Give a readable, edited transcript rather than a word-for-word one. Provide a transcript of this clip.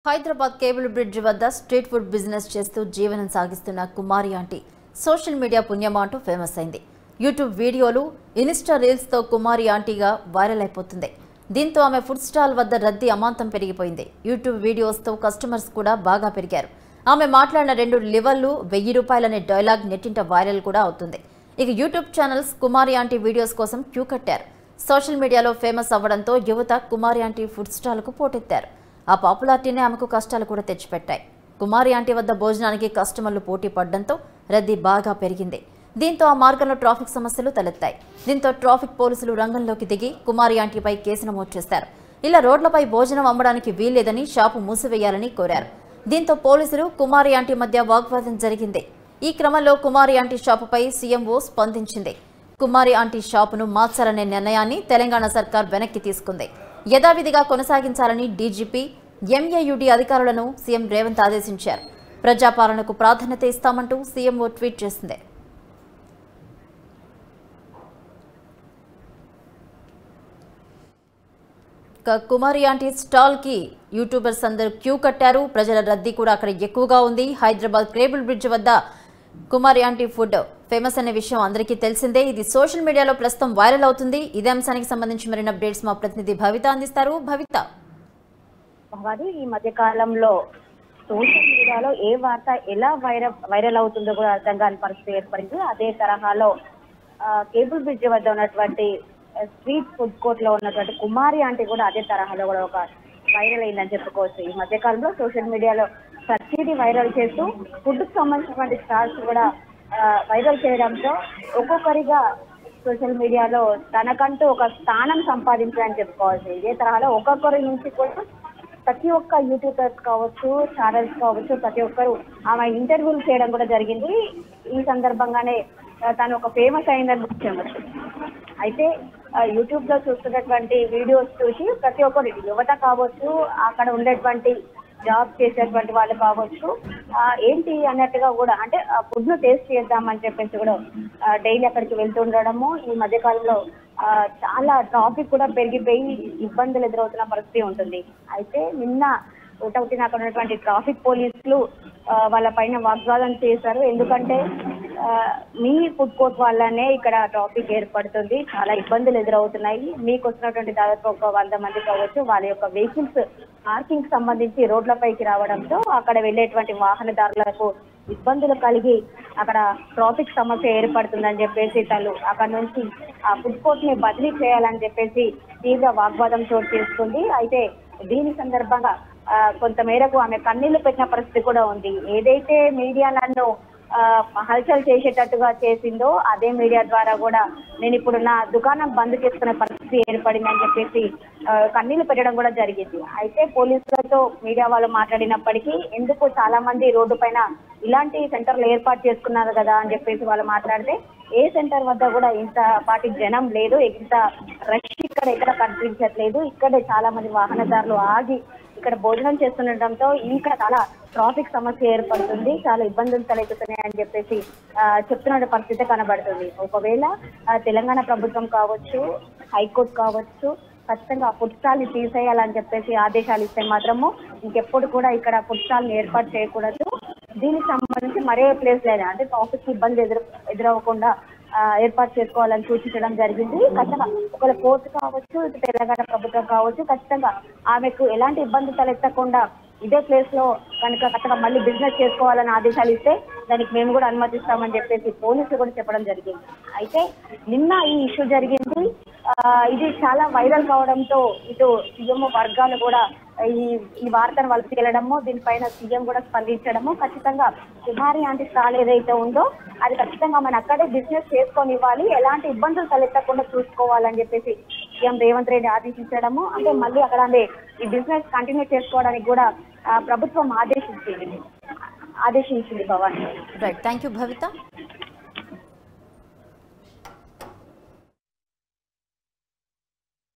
Hyderabad cable bridge వద్ద street food business చేస్తూ జీవనం సాగిస్తున్న కుమారి ఆంటీ సోషల్ మీడియా పుణ్యమా అంటూ ఫేమస్ అయింది. యూట్యూబ్ వీడియోలు, ఇన్స్టా రీల్స్తో కుమారి ఆంటీగా వైరల్ అయిపోతుంది. దీంతో ఆమె ఫుడ్ స్టాల్ వద్ద రద్దీ అమాంతం పెరిగిపోయింది. యూట్యూబ్ వీడియోస్తో కస్టమర్స్ కూడా బాగా పెరిగారు. ఆమె మాట్లాడిన 2 లివర్లు 1000 రూపాయలనే డైలాగ్ నెట్టింట వైరల్ కూడా అవుతుంది. ఇక యూట్యూబ్ ఛానల్స్ కుమారి ఆంటీ వీడియోస్ కోసం క్యూ కట్టారు. సోషల్ మీడియాలో ఫేమస్ అవ్వడంతో యువత కుమారి ఆంటీ ఫుడ్ స్టాల్కు పోటెత్తారు. ఆ పాపులారిటీనే ఆమెకు కష్టాలు కూడా తెచ్చిపెట్టాయి. కుమారి ఆంటీ వద్ద భోజనానికి కస్టమర్లు పోటీ పడడంతో రద్దీ బాగా పెరిగింది. దీంతో ఆ మార్గంలో ట్రాఫిక్ సమస్యలు తలెత్తాయి. దీంతో ట్రాఫిక్ పోలీసులు రంగంలోకి దిగి కుమారి ఆంటీపై కేసు నమోదు చేశారు. ఇలా రోడ్లపై భోజనం అమ్మడానికి వీల్లేదని, షాపు మూసివేయాలని కోరారు. దీంతో పోలీసులు కుమారి ఆంటీ మధ్య వాగ్వాదం జరిగింది. ఈ క్రమంలో కుమారి ఆంటీ షాపుపై సీఎంఓ స్పందించింది. కుమారి ఆంటీ షాపును మార్చాలనే నిర్ణయాన్ని తెలంగాణ సర్కార్ వెనక్కి తీసుకుంది. యథావిధిగా కొనసాగించాలని డీజీపీ, ఎంఏయుడి అధికారులను సీఎం రేవంత్ ఆదేశించారు. ప్రజాపాలనకు ప్రాధాన్యత ఇస్తామంటూ సీఎంఓ ట్వీట్ చేసింది. కుమారి ఆంటీ స్టాల్ కి యూట్యూబర్స్ అందరూ క్యూ కట్టారు. ప్రజల రద్దీ కూడా అక్కడ ఎక్కువగా ఉంది. హైదరాబాద్ కేబుల్ బ్రిడ్జ్ వద్ద కుమారి ఆంటీ ఫుడ్ ఫేమస్ అనే విషయం అందరికీ తెలిసిందే. ఇది సోషల్ మీడియాలో ప్రస్తుతం వైరల్ అవుతుంది. ఇదే అంశానికి సంబంధించి మరిన్ని అప్డేట్స్ మా ప్రతినిధి భవిత అందిస్తారు. భవిత, ఈ మధ్య కాలంలో సోషల్ మీడియాలో ఏ వార్త ఎలా వైరల్ అవుతుందో కూడా అర్థం కాని పరిస్థితి ఏర్పడింది. అదే తరహాలో కేబుల్ బ్రిడ్జ్ వద్ద ఉన్నటువంటి స్ట్రీట్ ఫుడ్ కోర్ట్ లో ఉన్నటువంటి కుమారి ఆంటీ కూడా అదే తరహాలో కూడా ఒక వైరల్ అయిందని చెప్పుకోవచ్చు. ఈ మధ్య కాలంలో సోషల్ మీడియాలో ప్రతిదీ వైరల్ చేస్తూ ఫుడ్ కు సంబంధించినటువంటి స్టార్స్ కూడా వైరల్ చేయడంతో ఒక్కొక్కరిగా సోషల్ మీడియాలో తనకంటూ ఒక స్థానం సంపాదించాలని చెప్పుకోవచ్చు. ఇదే తరహాలో ఒక్కొక్కరి నుంచి కూడా ప్రతి ఒక్క యూట్యూబర్స్ కావచ్చు, ఛానల్స్ కావచ్చు, ప్రతి ఒక్కరు ఆమె ఇంటర్వ్యూలు చేయడం కూడా జరిగింది. ఈ సందర్భంగానే తను ఒక ఫేమస్ అయిందని చెప్పవచ్చు. అయితే యూట్యూబ్ లో చూస్తున్నటువంటి వీడియోస్ చూసి ప్రతి ఒక్కరు యువత కావచ్చు, అక్కడ ఉండేటువంటి జాబ్ చేసేటువంటి వాళ్ళు కావచ్చు, ఏంటి అన్నట్టుగా కూడా అంటే ఫుడ్ ను టేస్ట్ చేద్దామని చెప్పేసి కూడా డైలీ అక్కడికి వెళ్తుండడము. ఈ మధ్య కాలంలో చాలా ట్రాఫిక్ కూడా పెరిగిపోయి ఇబ్బందులు ఎదురవుతున్న పరిస్థితి ఉంటుంది. అయితే నిన్న ఒకటి అక్కడ ఉన్నటువంటి ట్రాఫిక్ పోలీసులు వాళ్ళ పైన వాగ్వాదం చేశారు. ఎందుకంటే మీ ఫుడ్ కోర్ట్ వల్లనే ఇక్కడ ట్రాఫిక్ ఏర్పడుతుంది, చాలా ఇబ్బందులు ఎదురవుతున్నాయి. మీకు వచ్చినటువంటి దాదాపు ఒక 100 మంది కావచ్చు, వాళ్ళ యొక్క వెహికల్స్ పార్కింగ్ సంబంధించి రోడ్లపైకి రావడంతో అక్కడ వెళ్ళేటువంటి వాహనదారులకు ఇబ్బందులు కలిగి అక్కడ ట్రాఫిక్ సమస్య ఏర్పడుతుందని చెప్పేసి తను అక్కడ నుంచి ఆ ఫుడ్ కోర్ట్ ని బదిలీ చేయాలని చెప్పేసి తీవ్ర వాగ్వాదం చోటు చేసుకుంది. అయితే దీని సందర్భంగా కొంత మేరకు ఆమె కన్నీళ్లు పెట్టిన పరిస్థితి కూడా ఉంది. ఏదైతే మీడియా నన్ను హల్చల్ చేసేటట్టుగా చేసిందో అదే మీడియా ద్వారా కూడా నేను ఇప్పుడు నా దుకాణం బంద్ చేసుకునే పరిస్థితి ఏర్పడిందని చెప్పేసి కన్నీళ్లు పెట్టడం కూడా జరిగింది. అయితే పోలీసులతో మీడియా వాళ్ళు మాట్లాడినప్పటికీ ఎందుకు చాలా మంది రోడ్డు పైన ఇలాంటి సెంటర్లు ఏర్పాటు చేసుకున్నారు కదా అని చెప్పేసి వాళ్ళు మాట్లాడితే ఏ సెంటర్ వద్ద కూడా ఇంత పాటి జనం లేదు, ఇంత రష్ ఇక్కడ ఎక్కడ కనిపించట్లేదు, ఇక్కడే చాలా మంది వాహనదారులు ఆగి ఇక్కడ భోజనం చేస్తుండటంతో ఇక్కడ చాలా ట్రాఫిక్ సమస్య ఏర్పడుతుంది, చాలా ఇబ్బందులు తలెత్తుతున్నాయి అని చెప్పేసి చెప్తున్న పరిస్థితి కనబడుతుంది. ఒకవేళ తెలంగాణ ప్రభుత్వం కావచ్చు, హైకోర్టు కావచ్చు, ఖచ్చితంగా ఫుడ్ స్టాల్ ని తీసేయాలని చెప్పేసి ఆదేశాలు ఇస్తే మాత్రము ఇంకెప్పుడు కూడా ఇక్కడ ఫుడ్ స్టాల్ ని ఏర్పాటు చేయకూడదు. దీనికి సంబంధించి మరే ప్లేస్ లేదా అంటే ట్రాఫిక్ ఇబ్బంది ఎదురవ్వకుండా ఏర్పాటు చేసుకోవాలని సూచించడం జరిగింది. ఖచ్చితంగా ఒకవేళ కోర్టు కావచ్చు, తెలంగాణ ప్రభుత్వం కావచ్చు, ఖచ్చితంగా ఆమెకు ఎలాంటి ఇబ్బంది తలెత్తకుండా ఇదే ప్లేస్ లో కనుక ఖచ్చితంగా మళ్ళీ బిజినెస్ చేసుకోవాలని ఆదేశాలు ఇస్తే దానికి మేము కూడా అనుమతిస్తామని చెప్పేసి పోలీసులు కూడా చెప్పడం జరిగింది. అయితే నిన్న ఈ ఇష్యూ జరిగింది. ఇది చాలా వైరల్ కావడంతో ఇటు సీఎం వర్గాలు కూడా ఈ వార్తను వాళ్ళకి తేలడము, దీనిపైన సీఎం కూడా స్పందించడము, ఖచ్చితంగా కుమారి ఆంటీ స్టాల్ ఏదైతే ఉందో అది ఖచ్చితంగా మనం అక్కడే బిజినెస్ చేసుకొని ఇవ్వాలి, ఎలాంటి ఇబ్బందులు తలెత్తకుండా చూసుకోవాలని చెప్పేసి సీఎం రేవంత్ రెడ్డి ఆదేశించడము. అంటే మళ్ళీ అక్కడ ఈ బిజినెస్ కంటిన్యూ చేసుకోవడానికి కూడా ప్రభుత్వం ఆదేశించింది Bhavani. Right, thank you Bhavitha.